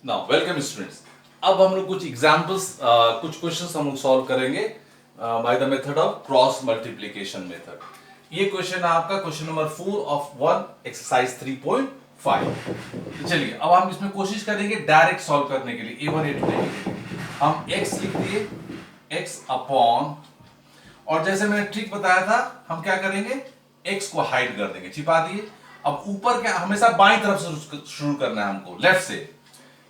Now welcome students. अब हम लोग कुछ एग्जांपल्स कुछ क्वेश्चंस हम लोग सॉल्व करेंगे by the method of cross multiplication method. ये क्वेश्चन है आपका क्वेश्चन नंबर 4 ऑफ 1 एक्सरसाइज 3.5। तो चलिए अब हम इसमें कोशिश करेंगे डायरेक्ट सॉल्व करने के लिए A1 A2 लेने के लिए। हम x लिख दिए, x अपॉन, और जैसे मैंने ट्रिक बताया था हम क्या करेंगे, x को हाइड कर देंगे, छिपा दिए। अब ऊपर क्या, हमेशा बाईं तरफ से शुरू करना है हमको, लेफ्ट से।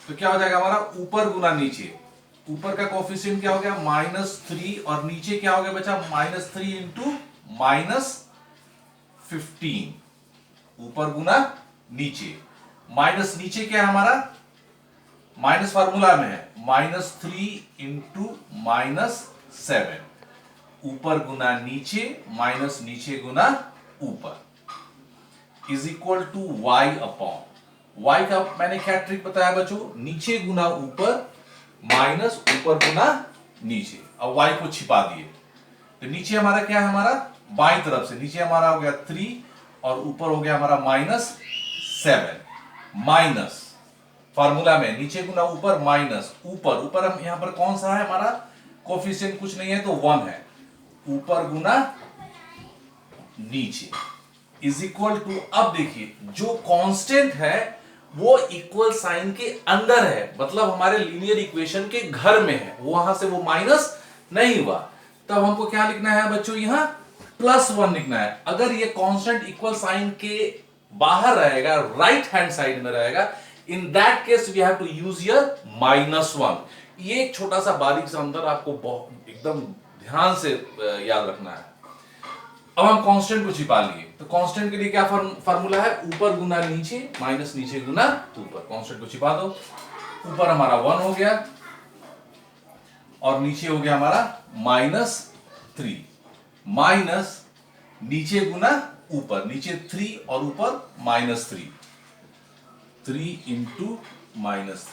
तो क्या हो जाएगा हमारा, ऊपर गुना नीचे। ऊपर का कोफिशिएंट क्या हो गया, -3, और नीचे क्या हो गया बचा, -3 इंटू -15। ऊपर गुना नीचे, माइनस नीचे क्या है हमारा, माइनस फार्मूला में है, -3 इंटू -7। ऊपर गुना नीचे माइनस नीचे गुना ऊपर is equal to y upon, y का मैंने क्या ट्रिक बताया बच्चों, नीचे गुना ऊपर माइनस ऊपर गुना नीचे। अब y को छिपा दिए, तो नीचे हमारा क्या है, हमारा बाईं तरफ से नीचे हमारा हो गया 3 और ऊपर हो गया हमारा -7। माइनस फार्मूला में नीचे गुना ऊपर माइनस ऊपर, ऊपर हम यहां पर कौन सा है हमारा कोफिशिएंट, कुछ नहीं है तो 1 है, ऊपर गुना नीचे इज इक्वल टू, अब देखिए जो कांस्टेंट है वो इक्वल साइन के अंदर है, मतलब हमारे लीनियर इक्वेशन के घर में है, वहां से वो माइनस नहीं हुआ। तब हमको क्या लिखना है बच्चों, यहां +1 लिखना है। अगर ये कांस्टेंट इक्वल साइन के बाहर रहेगा, राइट हैंड साइड में रहेगा, in that case we have to use your -1। ये एक छोटा सा बारीक सा अंदर आपको एकदम ध्यान से याद रखना है। अब हम कांस्टेंट को छिपा लिए, तो कांस्टेंट के लिए क्या फार्मूला है, ऊपर गुना नीचे माइनस नीचे गुना ऊपर। कांस्टेंट को छिपा दो, ऊपर हमारा 1 हो गया और नीचे हो गया हमारा -3, माइनस नीचे गुना ऊपर, नीचे 3 और ऊपर -3, 3 इंटू -3।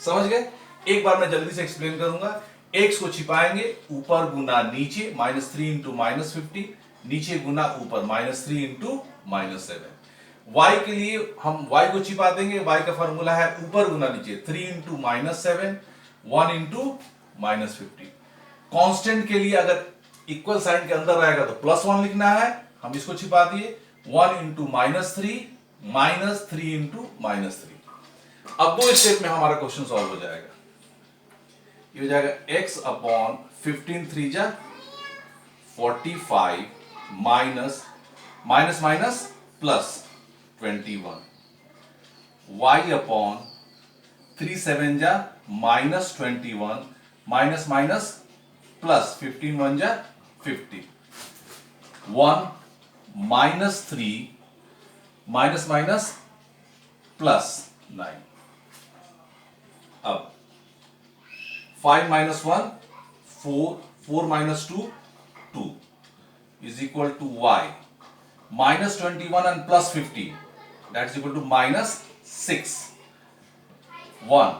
समझ गए? एक बार मैं जल्दी से एक्सप्लेन करूंगा। x को छिपाएंगे, ऊपर गुना नीचे -3 इंटू -15, नीचे गुना ऊपर -3 इंटू -7। y के लिए हम y को छिपा देंगे, y का फॉर्मूला है ऊपर गुना नीचे 3 इंटू -7, 1 इंटू -15। कांस्टेंट के लिए अगर इक्वल साइन के अंदर रहेगा तो +1 लिखना है, हम इसको छिपा दिए, 1 इंटू -3, -3 इंटू -3। अब 2 स्टेप में हमारा क्वेश्चन सॉल्व हो जाएगा। ये हो जाएगा x अपॉन 15 3 जा 45 minus minus minus plus 21, y upon 3 7 जा -21 माइनस माइनस प्लस 15 1 जा 50, 1 -3 माइनस माइनस प्लस 9। अब 5 - 1 4, 4 - 2 2 is equal to y, -21 and +50 that is equal to -6, 1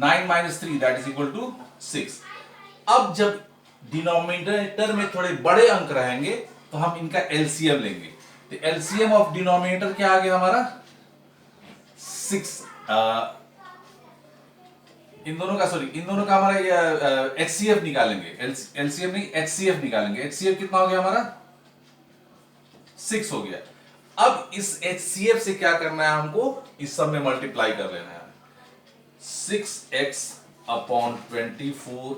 9 - 3 that is equal to 6। अब जब डिनोमिनेटर में थोड़े बड़े अंक रहेंगे तो हम इनका एलसीएम लेंगे। तो एलसीएम ऑफ डिनोमिनेटर क्या आ गया हमारा 6, इन दोनों का हमारा एचसीएफ निकालेंगे, एलसीएम नहीं एचसीएफ निकालेंगे। एचसीएफ कितना हो गया हमारा 6 हो गया। अब इस एचसीएफ से क्या करना है हमको, इस सब में मल्टीप्लाई कर लेना है। 6x upon 24,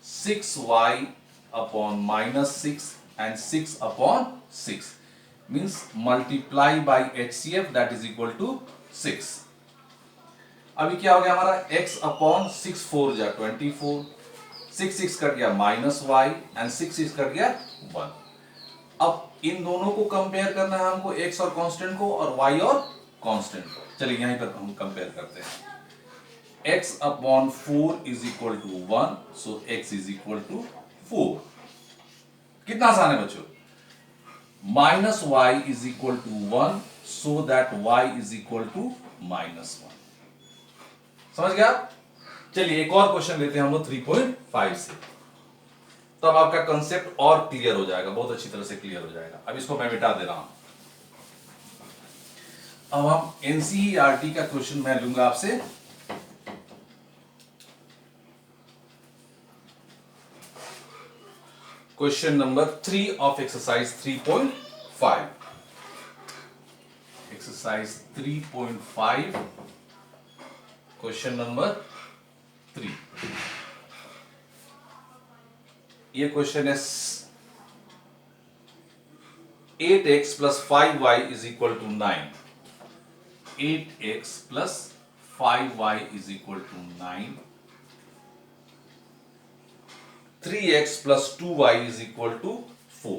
6y upon -6 and 6 upon 6 means multiply by HCF that is equal to 6। अभी क्या हो गया हमारा x अपॉन 6 4 जा 24, 6 6 कट गया -y एंड 6 6 कट गया 1। अब इन दोनों को कंपेयर करना है हमको, x और कांस्टेंट को और y और कांस्टेंट को। चलिए यहीं पर हम कंपेयर करते हैं। x upon 4 is equal to 1, so x is equal to 4। कितना आसान है बच्चों, -y is equal to 1, so that y is equal to -1। समझ गया? चलिए एक और क्वेश्चन लेते हैं हम लोग 3.5 से, तब आपका कंसेप्ट और क्लियर हो जाएगा, बहुत अच्छी तरह से क्लियर हो जाएगा। अब इसको मैं मिटा दे रहा हूं। अब हम एनसीईआरटी का क्वेश्चन मैं लूंगा आपसे question number 3 of exercise 3.5। Exercise 3.5 question number 3। ये क्वेश्चन है 8x plus 5y is equal to 9। 8x plus 5y is equal to 9। 3x plus 2y is equal to 4।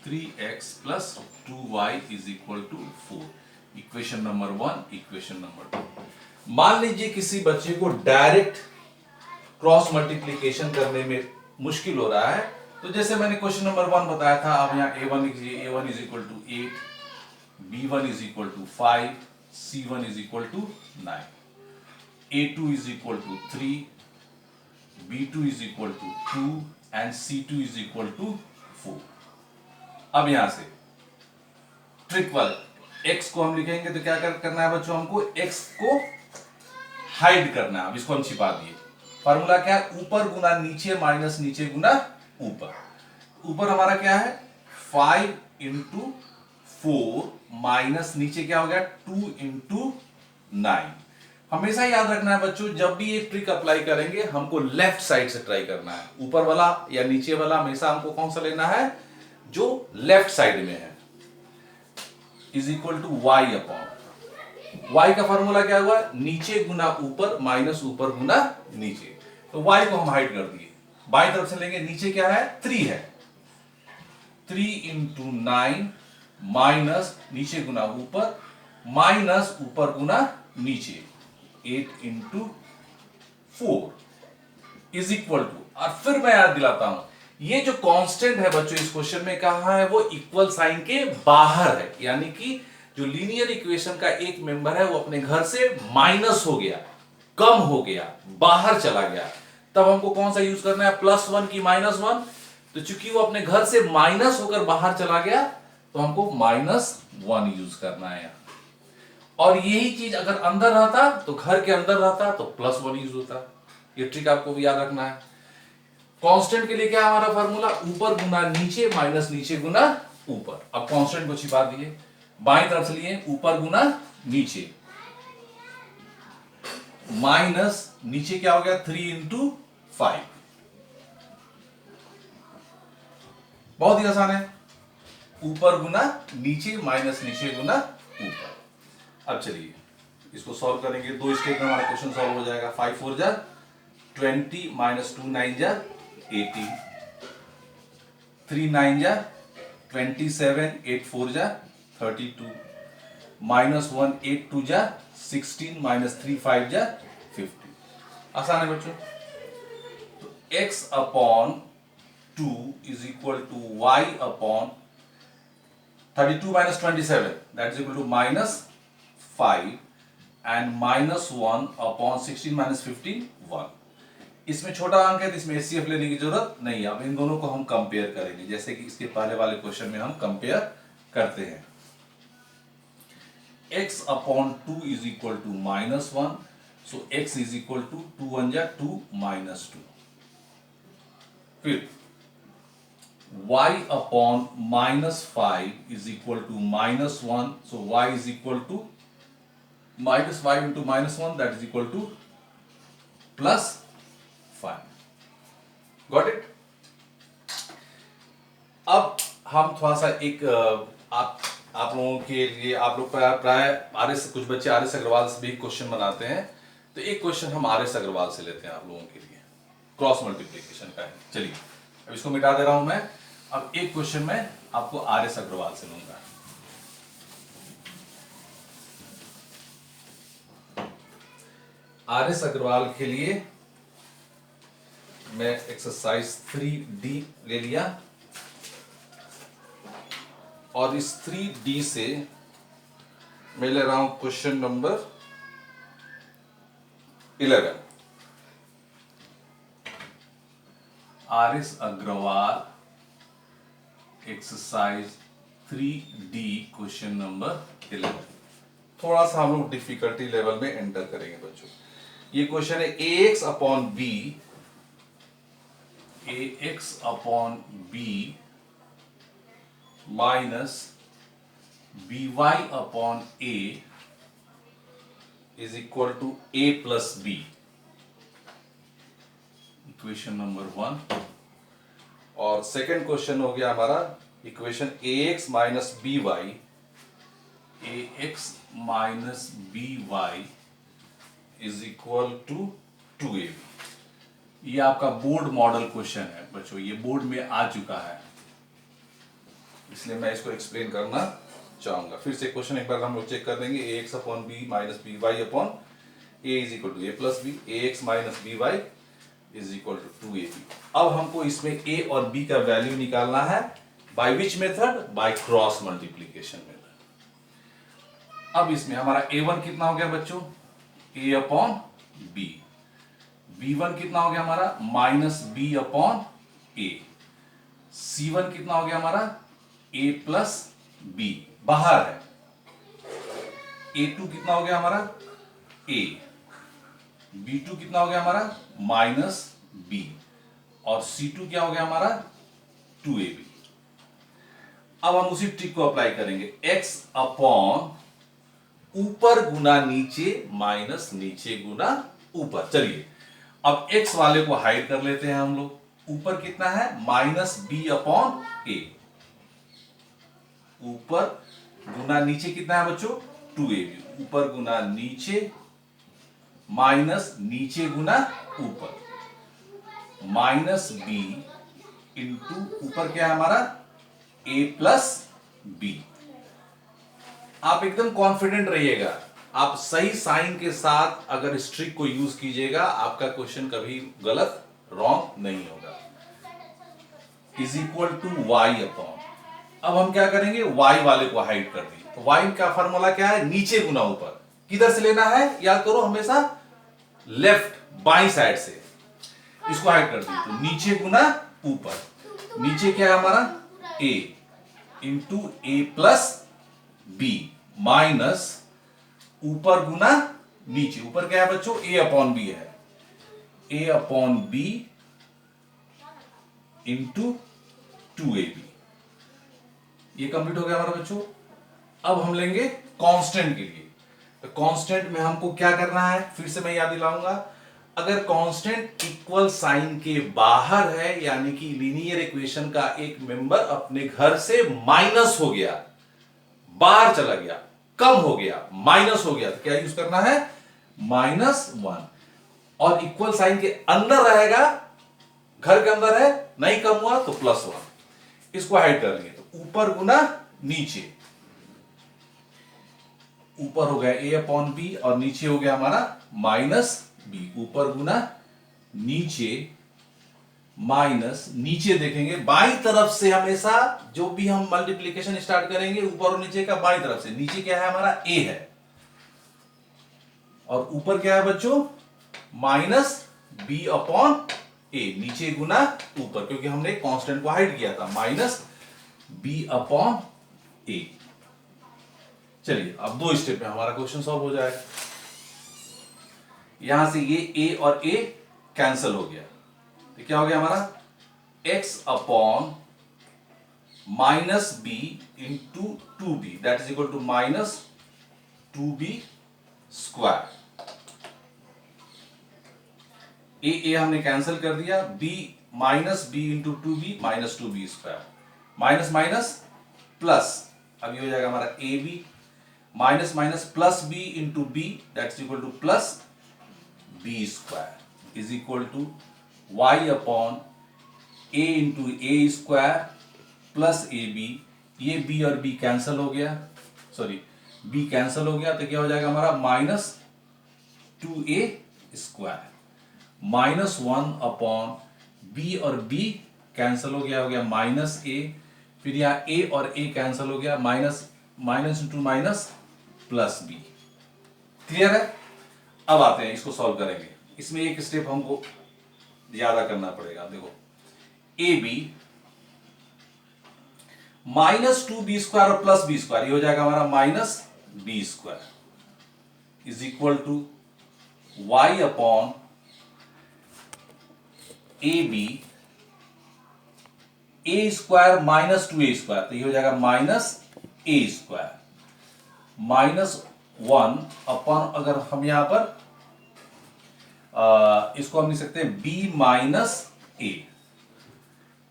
3x plus 2y is equal to 4। Equation number 1, equation number 2। मान लीजिए किसी बच्चे को direct cross multiplication करने में मुश्किल हो रहा है, तो जैसे मैंने क्वेश्चन नंबर 1 बताया था, आप यहाँ a1 is equal to 8, b1 is equal to 5, c1 is equal to 9, a2 is equal to 3, b2 is equal to 2 and c2 is equal to 4। अब यहां से ट्रिक वर्क, x को हम लिखेंगे तो क्या करना है बच्चों, हमको x को हाइड करना है। अब इसको हम छिपा दिए। फॉर्मूला क्या है, ऊपर गुना नीचे माइनस नीचे गुना ऊपर। ऊपर हमारा क्या है 5 इंटू 4 माइनस नीचे क्या हो गया 2 इंटू 9। हमेशा याद रखना है बच्चों, जब भी ये ट्रिक अप्लाई करेंगे हमको लेफ्ट साइड से ट्राई करना है। ऊपर वाला या नीचे वाला हमेशा हमको कौन सा लेना है, जो लेफ्ट साइड में है। Is equal to Y upon Y का फॉर्मूला क्या हुआ, नीचे गुना ऊपर माइनस ऊपर गुना नीचे। तो वाई को हम हाइड कर दिए, बाई तरफ से लेंगे, नीचे क्या है 3 है, 3 इंटू 9 माइनस नीचे गुना ऊपर माइनस ऊपर गुना नीचे 8 इंटू 4 इज इक्वल टू, और फिर मैं याद दिलाता हूं, ये जो कांस्टेंट है बच्चों इस क्वेश्चन में कहा है, वो इक्वल साइन के बाहर है। यानी कि जो लीनियर इक्वेशन का एक मेंबर है वो अपने घर से माइनस हो गया, कम हो गया, बाहर चला गया। तब हमको कौन सा यूज करना है, +1 की -1। तो चूंकि वो अपने घर से माइनस होकर बाहर चला गया तो हमको -1 यूज करना है। और यही चीज अगर अंदर रहता तो घर के अंदर रहता तो +1 यूज होता। ये ट्रिक आपको भी याद रखना है। कांस्टेंट के लिए क्या हमारा फार्मूला, ऊपर गुना नीचे माइनस नीचे गुना ऊपर। अब कांस्टेंट को छिपा दिए, बाईं तरफ से लिए ऊपर गुना नीचे माइनस नीचे क्या हो गया 3 इंटू 5। बहुत ही आसान है, ऊपर गुना नीचे माइनस नीचे गुना ऊपर। अब चलिए इसको सॉल्व करेंगे, 2 स्टेप में हमारा क्वेश्चन सॉल्व हो जाएगा। 5 4 जा 20 माइनस 2 9 जा 18, 3 9 जा 27, 8 4 जा 32, -1 8 2 जा 16, -3 5 जा 50। आसान है बच्चों। तो x upon 2 is equal to y upon 32 minus 27 that is equal to -5 and -1 upon 16 minus 15 1। इसमें छोटा अंक है तो इसमें HCF लेने की जरूरत नहीं है। अब इन दोनों को हम कंपेयर करेंगे, जैसे कि इसके पहले वाले क्वेश्चन में हम कंपेयर करते हैं। x upon 2 is equal to -1, so x is equal to 2 1 जा 2 -2। फिर y upon -5 is equal to -1, so y is equal to -5 into -1 that is equal to +5। Got it. अब हम थोड़ा सा एक आप लोगों के लिए, आप लोग प्राय आर.एस. कुछ बच्चे आर.एस. अग्रवाल से भी क्वेश्चन बनाते हैं, तो एक क्वेश्चन हम आर.एस. अग्रवाल से लेते हैं आप लोगों के लिए, क्रॉस मल्टीप्लिकेशन का है। चलिए अब इसको मिटा दे रहा हूं मैं। अब एक क्वेश्चन मैं आपको आर.एस. अग्रवाल से लूंगा। आर.एस. अग्रवाल के लिए मैं एक्सरसाइज 3D ले लिया, और इस 3D से मैं ले रहा हूं question number 11। R S. Agarwal exercise 3D question number 11। थोड़ा सा हम लोग डिफिकल्टी लेवल में एंटर करेंगे बच्चों। ये क्वेश्चन है ax upon b A x upon B minus B Y upon A is equal to A plus B. Equation number 1। और सेकेंड क्वेश्चन हो गया हमारा equation A x minus B Y, A x minus B Y is equal to 2ab। ये आपका board model question है बच्चों, ये board में आ चुका है, इसलिए मैं इसको एक्सप्लेन करना चाहूंगा। फिर से क्वेश्चन एक बार हम लोग चेक कर देंगे। A x upon B minus B Y upon A is equal to A plus b, a x minus B Y is equal to 2ab। अब हमको इसमें ए और बी का वैल्यू निकालना है। By which method? By cross multiplication method. अब इसमें हमारा a1 कितना हो गया बच्चों? a upon B. b1 कितना हो गया हमारा? माइनस बी अपॉन ए। c1 कितना हो गया हमारा? a प्लस बी, बाहर है। a2 कितना हो गया हमारा? a। b2 कितना हो गया हमारा? Minus b। और c2 क्या हो गया हमारा? 2ab। अब हम उसी ट्रिक को अप्लाई करेंगे। x अपॉन ऊपर गुना नीचे माइनस नीचे गुना ऊपर। चलिए अब x वाले को हाइड कर लेते हैं हम लोग। ऊपर कितना है? माइनस बी अपॉन ए। ऊपर गुना नीचे कितना है बच्चों? 2ab। ऊपर गुना नीचे माइनस नीचे गुना ऊपर, माइनस बी इंटू ऊपर क्या है हमारा? a plus B. आप एकदम कॉन्फिडेंट रहिएगा, आप सही साइन के साथ अगर इस ट्रिक को यूज कीजिएगा, आपका क्वेश्चन कभी गलत रॉन्ग नहीं होगा। Is equal to Y upon, अब हम क्या करेंगे? वाई वाले को हाइड कर दिए। तो वाई का फॉर्मूला क्या है? नीचे गुना ऊपर। किधर से लेना है? याद करो हमेशा लेफ्ट बाई साइड से। इसको हाइड कर दिए तो नीचे गुना ऊपर। नीचे क्या है हमारा? a into A plus B minus ऊपर गुना नीचे। ऊपर क्या है बच्चों? a अपॉन बी है। a upon B into 2ab। ये कंप्लीट हो गया हमारा बच्चों। अब हम लेंगे कांस्टेंट के लिए। तो कांस्टेंट में हमको क्या करना है? फिर से मैं याद दिलाऊंगा। अगर कांस्टेंट इक्वल साइन के बाहर है, यानी कि लीनियर इक्वेशन का एक मेंबर अपने घर से माइनस हो गया, बाहर चला गया, कम हो गया, माइनस हो गया, तो क्या यूज करना है? -1। और इक्वल साइन के अंदर रहेगा, घर के अंदर है, नहीं कम हुआ तो +1। इसको हाइड कर लिए तो ऊपर गुना नीचे। ऊपर हो गया a अपॉन बी और नीचे हो गया हमारा माइनस बी। ऊपर गुना नीचे माइनस नीचे। देखेंगे बाई तरफ से हमेशा जो भी हम मल्टीप्लीकेशन स्टार्ट करेंगे, ऊपर और नीचे का बाई तरफ से। नीचे क्या है हमारा? a है। और ऊपर क्या है बच्चों? माइनस बी अपॉन ए। नीचे गुना ऊपर, क्योंकि हमने कांस्टेंट को हाइड किया था। माइनस बी अपॉन ए। चलिए अब 2 स्टेप में हमारा क्वेश्चन सॉल्व हो जाएगा। यहां से ये a और a कैंसिल हो गया, तो क्या हो गया हमारा? x upon minus B into 2b that is equal to minus 2b square. a हमने कैंसिल कर दिया। b minus B into 2b minus 2b square. Minus minus plus, अब ये हो जाएगा हमारा ab minus minus plus b into B that is equal to plus B square is equal to y upon a into A square plus A B. ये b और b cancel हो गया, sorry b cancel हो गया, तो क्या हो जाएगा हमारा? Minus 2a square. -1 upon b और b कैंसिल हो गया माइनस a। फिर यहां a और a कैंसिल हो गया, minus minus into minus plus b। Clear है? अब आते हैं, इसको सॉल्व करेंगे। इसमें एक स्टेप हमको ज्यादा करना पड़ेगा। देखो A B minus 2b square और प्लस बी स्क्वायर, ये हो जाएगा हमारा minus B square is equal to y upon A B A square minus 2a², तो ये हो जाएगा माइनस a², -1 अपॉन, अगर हम यहां पर इसको हम लिख सकते हैं b माइनस a।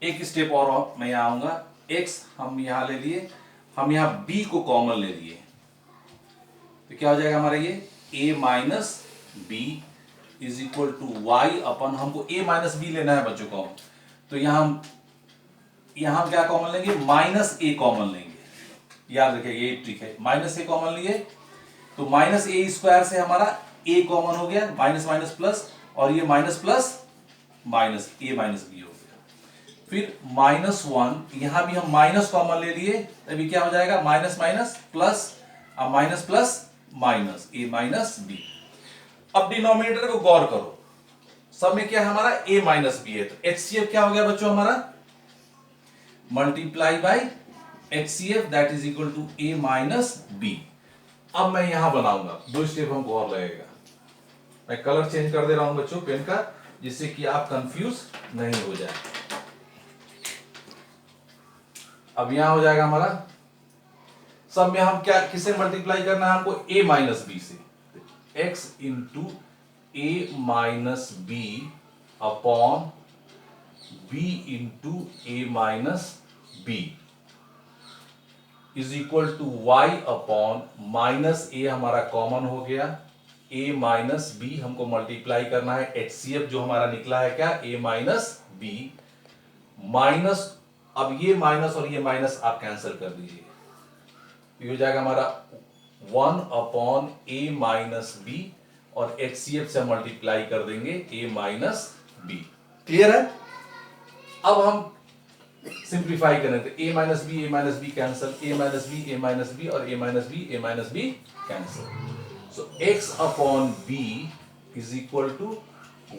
एक स्टेप और मैं यहां आऊंगा, x हम यहां ले लिए, हम यहां b को कॉमन ले लिए, तो क्या हो जाएगा हमारा ये a minus B is equal to y upon, हमको a माइनस बी लेना है बच्चों को, तो यहां क्या कॉमन लेंगे, माइनस a कॉमन लेंगे, याद रखिएगा ये ट्रिक है, माइनस a कॉमन लिए तो माइनस a² से हमारा a कॉमन हो गया, माइनस माइनस प्लस, और ये minus plus minus a minus B हो गया। फिर -1, यहां भी हम माइनस कॉमन ले लिए, तभी क्या हो जाएगा, माइनस माइनस प्लस, अब minus plus minus a minus B. अब डिनोमिनेटर को गौर करो, सब में क्या है हमारा a माइनस बी है, तो HCF क्या हो गया बच्चों हमारा, multiply by HCF that is equal to a minus B. अब मैं यहां बनाऊंगा, 2 स्टेप हमको और लगेगा, मैं कलर चेंज कर दे रहा हूं बच्चों पेन का, जिससे कि आप कंफ्यूज नहीं हो जाए। अब यहां हो जाएगा हमारा, सब में हम क्या किससे मल्टीप्लाई करना है हमको, a माइनस बी से, x into a minus B upon b into a minus B is equal to Y upon minus a हमारा कॉमन हो गया, a माइनस बी हमको मल्टीप्लाई करना है, HCF जो हमारा निकला है क्या, a माइनस बी माइनस, अब ये माइनस और ये माइनस आप कैंसिल कर दीजिए, ये हो जाएगा हमारा 1 अपॉन a माइनस बी, और HCF से मल्टीप्लाई कर देंगे a माइनस बी। क्लियर है? अब हम सिंप्लीफाई करें तो a minus B cancel, a minus B और a minus B cancel, so x upon b is equal to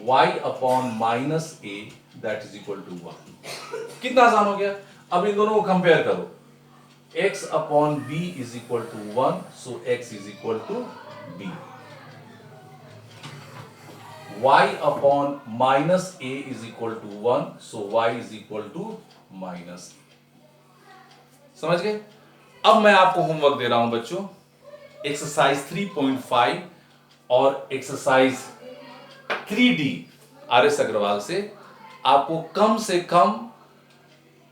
y upon minus a that is equal to 1। कितना आसान हो गया। अब इन दोनों को कंपेयर करो, x upon b is equal to 1, so x is equal to b, y upon minus a is equal to 1, so y is equal to minus a। समझ गए। अब मैं आपको होमवर्क दे रहा हूं बच्चों, एक्सरसाइज 3.5 और एक्सरसाइज 3D आर.एस. अग्रवाल से आपको कम से कम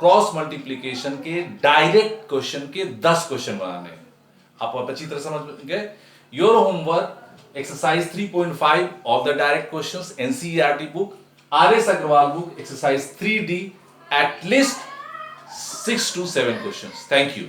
क्रॉस मल्टीप्लीकेशन के डायरेक्ट क्वेश्चन के 10 क्वेश्चन बनाने हैं। आप अच्छी तरह समझ गए। Your homework exercise 3.5 of the direct questions, NCERT book, R S. Agarwal book, exercise 3D, at least 6 to 7 questions. Thank you.